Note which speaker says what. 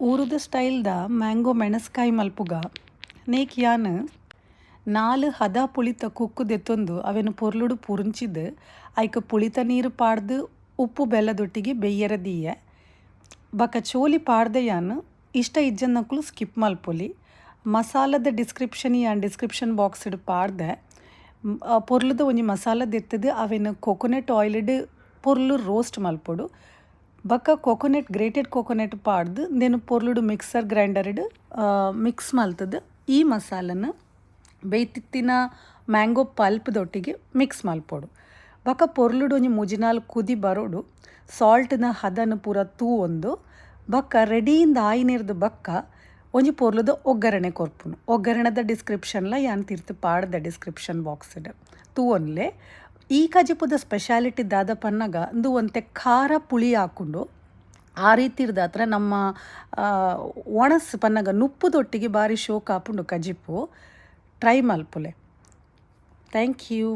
Speaker 1: ಊರುದ ಸ್ಟೈಲ್ದ ಮ್ಯಾಂಗೋ ಮೆಣಸ್ಕಾಯಿ ಮಲ್ಪುಗ ನೇಕ್ ಯಾನ್ 4 ಹದ ಪುಳಿತ ಕುಕ್ಕು ದೆತ್ತೊಂದು ಅವೆನು ಪೊರ್ಲುಡು ಪುರ್ಂಚಿದ್ ಐಕ್ ಪುಳಿತ ನೀರು ಪಾಡ್ದು ಉಪ್ಪು ಬೆಲ್ಲದೊಟ್ಟಿಗೆ ಬೆಯ್ಯರದೀಯ ಬಕ ಚೋಲಿ ಪಾಡ್ದೆ ಯಾನ್ ಇಷ್ಟ ಇಜ್ಜನ್ನಕ್ಕಲು ಸ್ಕಿಪ್ ಮಲ್ಪೊಲಿ. ಮಸಾಲದ ಡಿಸ್ಕ್ರಿಪ್ಷನ್ ಬಾಕ್ಸ್ಡ್ ಪಾಡ್ದೆ ಪೊರ್ಲುದ ಒಂಜಿ ಮಸಾಲ ದೆತ್ತದು ಅವೆನು ಕೊಕೊನೆಟ್ ಆಯಿಲ್ಡ್ ಪೊರ್ಲು ರೋಸ್ಟ್ ಮಲ್ಪೊಡು. ಬಕ್ಕ ಗ್ರೇಟೆಡ್ ಕೊಕೊನೆಟ್ ಪಾಡ್ದು ದೆನ್ ಪೊರ್ಲುಡು ಮಿಕ್ಸರ್ ಗ್ರೈಂಡರ್ಡ್ ಮಿಕ್ಸ್ ಮಲ್ತದು ಈ ಮಸಾಲನ ಬೇಯ್ತಿತ್ತಿನ ಮ್ಯಾಂಗೋ ಪಲ್ಪ್ದೊಟ್ಟಿಗೆ ಮಿಕ್ಸ್ ಮಲ್ಪೊಡು. ಬಕ್ಕ ಪೊರ್ಲುಡು ಒಂಜಿ ಮುಜಿನಾಲ್ ಕುದಿ ಬರೋಡು ಸಾಲ್ಟ್ನ ಹದನ ಪೂರ ತೂವೊಂದು ಬಕ್ಕ ರೆಡಿಯಿಂದ ಆಯಿನೆರ್ದು ಬಕ್ಕ ಒಂಜಿ ಪೊರ್ಲುದ ಒಗ್ಗರಣೆ ಕೊರ್ಪುನು. ಒಗ್ಗರಣೆದ ಡಿಸ್ಕ್ರಿಪ್ಷನ್ಲ ಯಾನ್ ತಿರ್ತು ಪಾಡ್ದೆ ಡಿಸ್ಕ್ರಿಪ್ಷನ್ ಬಾಕ್ಸ್ಡ್ ತೂವೊನ್ಲೆ. ಈ ಕಜಿಪುದ ಸ್ಪೆಷಾಲಿಟಿ ದಾದ ಪನ್ನಗ ಇಂದು ಒಂತೆ ಖಾರ ಪುಳಿ ಹಾಕೊಂಡು ಆ ರೀತಿ ಇರ್ದಾತ್ರ ನಮ್ಮ ಒಣಸ್ ಪನ್ನಗ ನುಪ್ಪುದೊಟ್ಟಿಗೆ ಬಾರಿ ಶೋಕ್ ಆಪುಂಡು ಕಜಿಪು ಟ್ರೈ ಮಲ್ಪುಲೆ. Thank you.